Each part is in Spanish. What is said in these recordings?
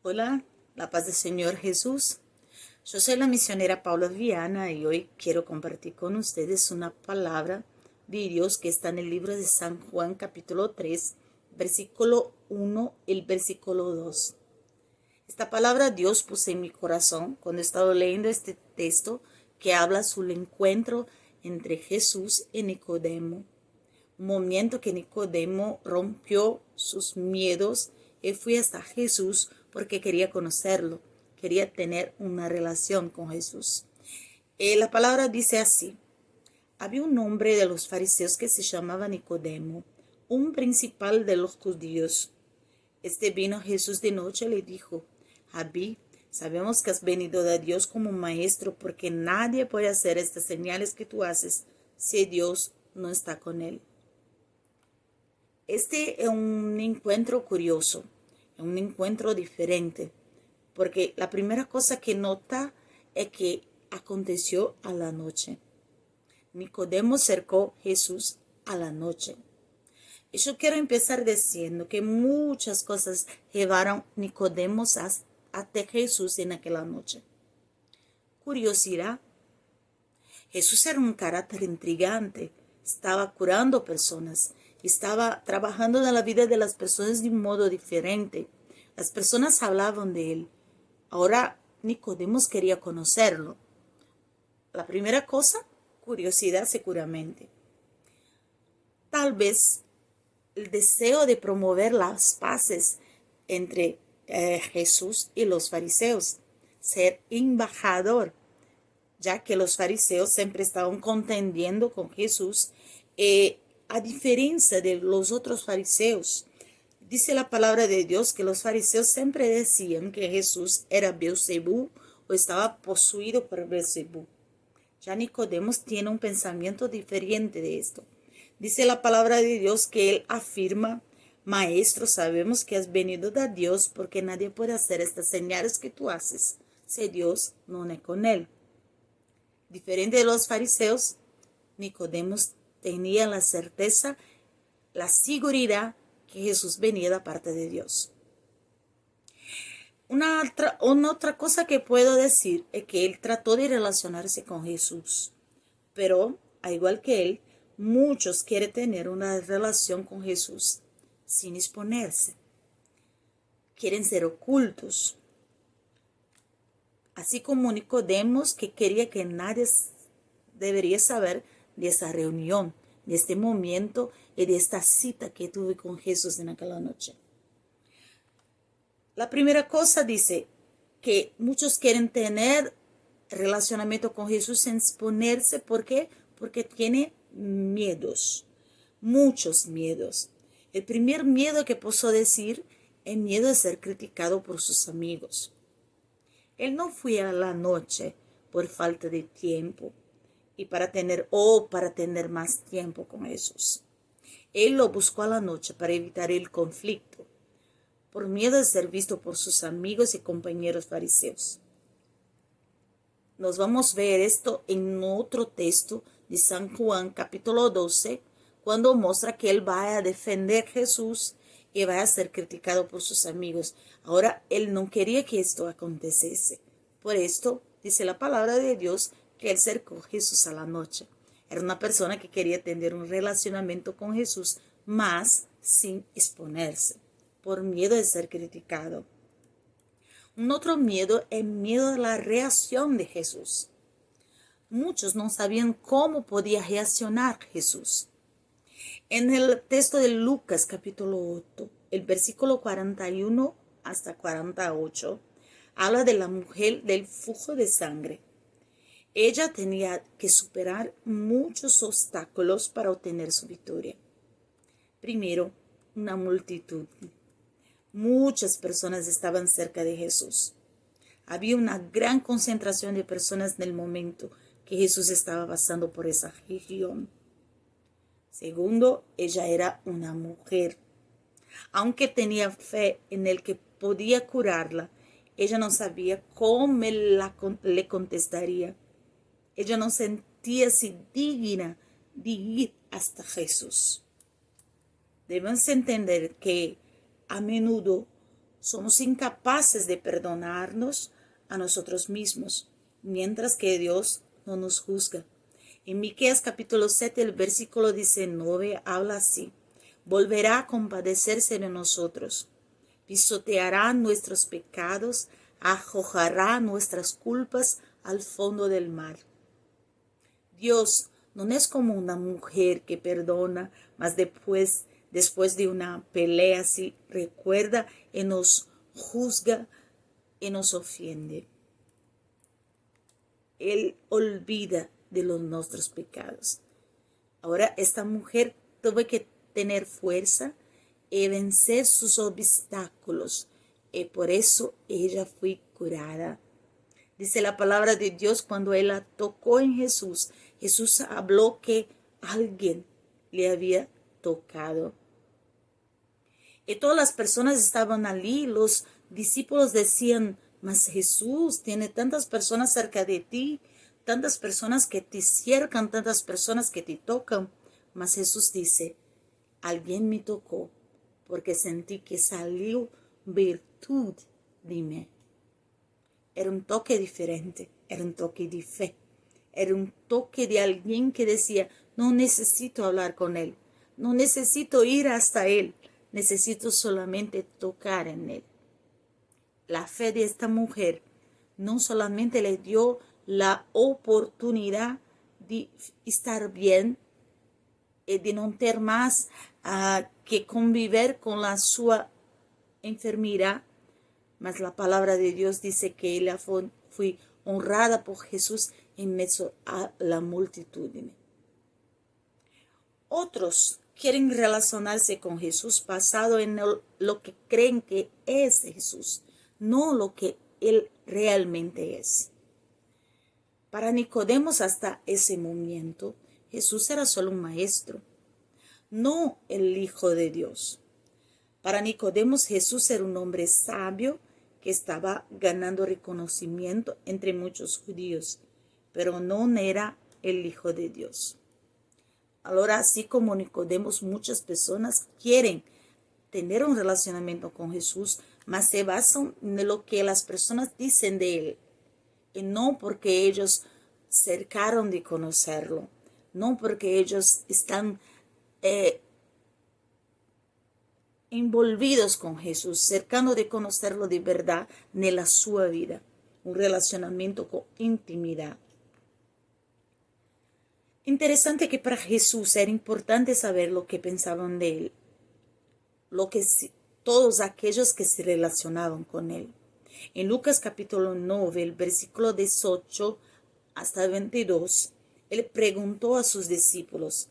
Hola, la paz del Señor Jesús. Yo soy la misionera Paula Viana y hoy quiero compartir con ustedes una palabra de Dios que está en el libro de San Juan capítulo 3, versículo 1 y el versículo 2. Esta palabra Dios puso en mi corazón cuando he estado leyendo este texto que habla sobre el encuentro entre Jesús y Nicodemo. Un momento que Nicodemo rompió sus miedos y fue hasta Jesús porque quería conocerlo, quería tener una relación con Jesús. La palabra dice así: había un hombre de los fariseos que se llamaba Nicodemo, un principal de los judíos. Este vino a Jesús de noche y le dijo: Rabí, sabemos que has venido de Dios como maestro, porque nadie puede hacer estas señales que tú haces si Dios no está con él. Este es un encuentro curioso, es un encuentro diferente, porque la primera cosa que nota es que aconteció a la noche. Nicodemo cercó a Jesús a la noche. Y yo quiero empezar diciendo que muchas cosas llevaron a Nicodemo hasta Jesús en aquella noche. Curiosidad. Jesús era un carácter intrigante, estaba curando personas, estaba trabajando en la vida de las personas de un modo diferente. Las personas hablaban de él. Ahora Nicodemo quería conocerlo. La primera cosa, curiosidad seguramente. Tal vez el deseo de promover las paces entre Jesús y los fariseos, ser embajador, ya que los fariseos siempre estaban contendiendo con Jesús, a diferencia de los otros fariseos. Dice la palabra de Dios que los fariseos siempre decían que Jesús era Beelzebú o estaba poseído por Beelzebú. Ya Nicodemo tiene un pensamiento diferente de esto. Dice la palabra de Dios que él afirma: Maestro, sabemos que has venido de Dios, porque nadie puede hacer estas señales que tú haces si Dios no es con él. Diferente de los fariseos, Nicodemo tenía la certeza, la seguridad que Jesús venía de parte de Dios. Una otra cosa que puedo decir es que él trató de relacionarse con Jesús, pero al igual que él, muchos quieren tener una relación con Jesús sin exponerse. Quieren ser ocultos. Así como Nicodemo, que quería que nadie debería saber de esa reunión, de este momento y de esta cita que tuve con Jesús en aquella noche. La primera cosa dice que muchos quieren tener relacionamiento con Jesús sin exponerse. ¿Por qué? Porque tiene miedos, muchos miedos. El primer miedo que puedo decir es miedo de ser criticado por sus amigos. Él no fue a la noche por falta de tiempo y para tener más tiempo con Jesús. Él lo buscó a la noche para evitar el conflicto, por miedo de ser visto por sus amigos y compañeros fariseos. Nos vamos a ver esto en otro texto de San Juan capítulo 12, cuando muestra que él va a defender a Jesús y va a ser criticado por sus amigos. Ahora, él no quería que esto aconteciese. Por esto, dice la palabra de Dios, que él cercó a Jesús a la noche. Era una persona que quería tener un relacionamiento con Jesús, mas sin exponerse, por miedo de ser criticado. Un otro miedo es miedo a la reacción de Jesús. Muchos no sabían cómo podía reaccionar Jesús. En el texto de Lucas capítulo 8, el versículo 41 hasta 48, habla de la mujer del flujo de sangre. Ella tenía que superar muchos obstáculos para obtener su victoria. Primero, una multitud. Muchas personas estaban cerca de Jesús. Había una gran concentración de personas en el momento que Jesús estaba pasando por esa región. Segundo, ella era una mujer. Aunque tenía fe en el que podía curarla, ella no sabía cómo le contestaría. Ella no sentía si digna de ir hasta Jesús. Debemos entender que a menudo Somos incapaces de perdonarnos a nosotros mismos, mientras que Dios no nos juzga. En Miqueas capítulo 7, el versículo 19 habla así: volverá a compadecerse de nosotros, pisoteará nuestros pecados, arrojará nuestras culpas al fondo del mar. Dios no es como una mujer que perdona, mas después de una pelea así recuerda y nos juzga y nos ofende. Él olvida de los nuestros pecados. Ahora esta mujer tuvo que tener fuerza y vencer sus obstáculos, y por eso ella fue curada. Dice la palabra de Dios, cuando él la tocó en Jesús, Jesús habló que alguien le había tocado. Y todas las personas estaban allí, los discípulos decían: mas Jesús, tiene tantas personas cerca de ti, tantas personas que te cercan, tantas personas que te tocan. Mas Jesús dice: alguien me tocó, porque sentí que salió virtud de mí. Era un toque diferente, era un toque de fe, era un toque de alguien que decía: no necesito hablar con él, no necesito ir hasta él, necesito solamente tocar en él. La fe de esta mujer no solamente le dio la oportunidad de estar bien y de no tener más que convivir con la su enfermedad, mas la palabra de Dios dice que ella fue honrada por Jesús en medio a la multitud. Otros quieren relacionarse con Jesús basado en lo que creen que es Jesús, no lo que Él realmente es. Para Nicodemos, hasta ese momento, Jesús era solo un maestro, no el Hijo de Dios. Para Nicodemos, Jesús era un hombre sabio que estaba ganando reconocimiento entre muchos judíos, pero no era el Hijo de Dios. Ahora, así como Nicodemos, muchas personas quieren tener un relacionamiento con Jesús, mas se basan en lo que las personas dicen de él, y no porque ellos cercaron de conocerlo, no porque ellos están envolvidos con Jesús, cercano de conocerlo de verdad en la su vida, un relacionamiento con intimidad. Interesante que para Jesús era importante saber lo que pensaban de él, todos aquellos que se relacionaban con él. En Lucas capítulo 9, el versículo 18 hasta 22, él preguntó a sus discípulos: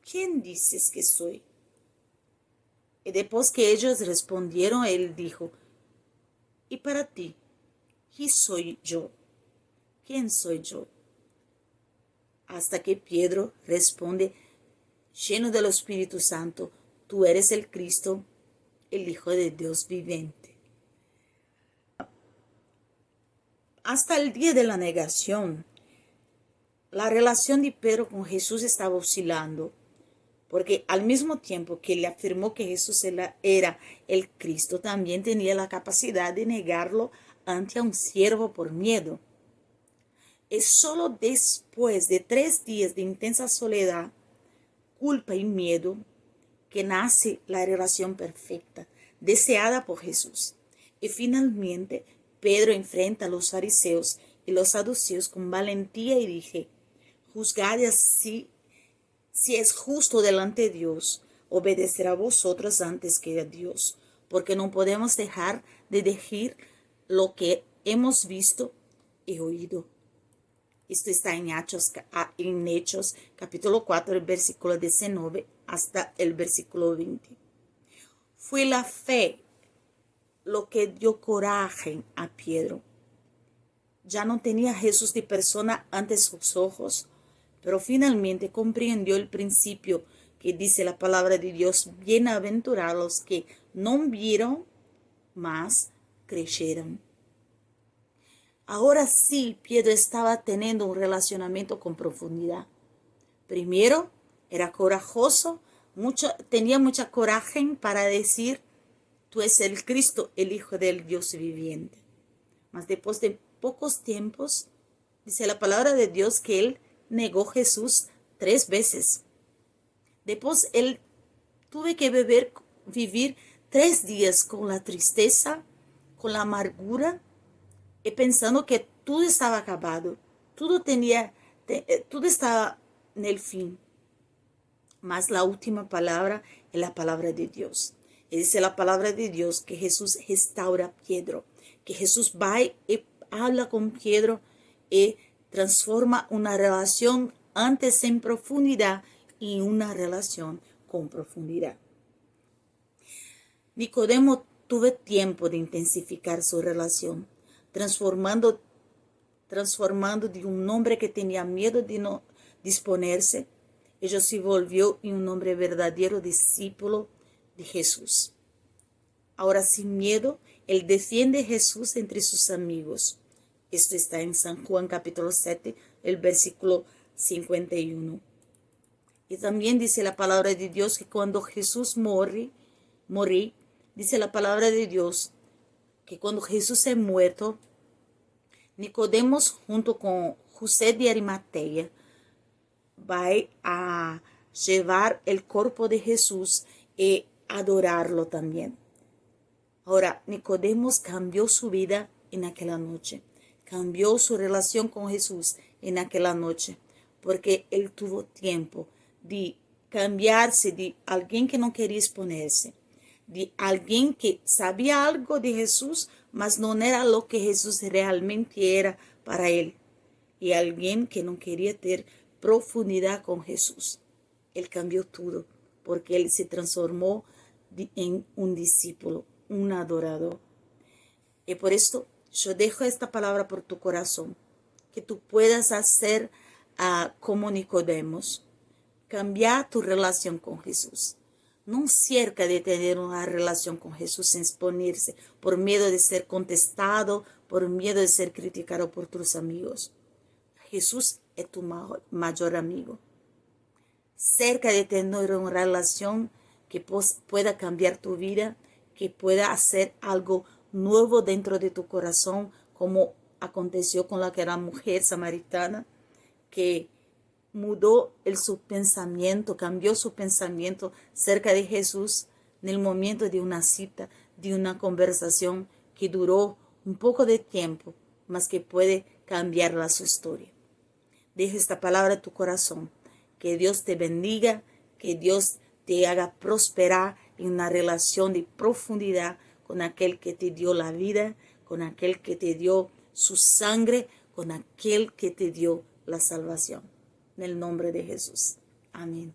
¿quién dices que soy? Y después que ellos respondieron, él dijo: ¿y para ti, qué soy yo? ¿Quién soy yo? Hasta que Pedro responde, lleno del Espíritu Santo: tú eres el Cristo, el Hijo de Dios viviente. Hasta el día de la negación, la relación de Pedro con Jesús estaba oscilando, porque al mismo tiempo que le afirmó que Jesús era el Cristo, también tenía la capacidad de negarlo ante un siervo por miedo. Es solo después de 3 días de intensa soledad, culpa y miedo que nace la relación perfecta, deseada por Jesús. Y finalmente Pedro enfrenta a los fariseos y los saduceos con valentía y dice: juzgad así, si es justo delante de Dios, obedecer a vosotros antes que a Dios, porque no podemos dejar de decir lo que hemos visto y oído. Esto está en Hechos capítulo 4, el versículo 19 hasta el versículo 20. Fue la fe lo que dio coraje a Pedro. Ya no tenía a Jesús de persona ante sus ojos, pero finalmente comprendió el principio que dice la palabra de Dios: bienaventurados los que no vieron, mas creyeron. Ahora sí, Pedro estaba teniendo un relacionamiento con profundidad. Primero, era corajoso, tenía mucha coraje para decir: tú eres el Cristo, el Hijo del Dios viviente. Mas después de pocos tiempos, dice la palabra de Dios que él negó a Jesús 3 veces. Después él tuve que vivir 3 días con la tristeza, con la amargura, y pensando que todo estaba acabado, todo estaba en el fin. Mas la última palabra es la palabra de Dios. Y dice la palabra de Dios que Jesús restaura a Pedro, que Jesús va y habla con Pedro y transforma una relación antes en profundidad en una relación con profundidad. Nicodemo tuvo tiempo de intensificar su relación, transformando de un hombre que tenía miedo de no disponerse, ella se volvió en un hombre verdadero discípulo de Jesús. Ahora sin miedo, él defiende a Jesús entre sus amigos. Esto está en San Juan capítulo 7, el versículo 51. Y también dice la palabra de Dios que cuando Jesús morí, dice la palabra de Dios que cuando Jesús es muerto, Nicodemo junto con José de Arimatea va a llevar el cuerpo de Jesús y adorarlo también. Ahora, Nicodemo cambió su vida en aquella noche, cambió su relación con Jesús en aquella noche, porque él tuvo tiempo de cambiarse de alguien que no quería exponerse, de alguien que sabía algo de Jesús, mas no era lo que Jesús realmente era para él, y alguien que no quería tener profundidad con Jesús. Él cambió todo, porque él se transformó en un discípulo, un adorador. Y por esto yo dejo esta palabra por tu corazón, que tú puedas hacer como Nicodemo, cambiar tu relación con Jesús. No cerca de tener una relación con Jesús sin exponerse, por miedo de ser contestado, por miedo de ser criticado por tus amigos. Jesús es tu mayor amigo. Cerca de tener una relación que pueda cambiar tu vida, que pueda hacer algo nuevo dentro de tu corazón, como aconteció con la mujer samaritana, que mudó su pensamiento, cambió su pensamiento cerca de Jesús en el momento de una cita, de una conversación que duró un poco de tiempo, mas que puede cambiar su historia. Deja esta palabra en tu corazón. Que Dios te bendiga, que Dios te haga prosperar en una relación de profundidad con aquel que te dio la vida, con aquel que te dio su sangre, con aquel que te dio la salvación. En el nombre de Jesús. Amén.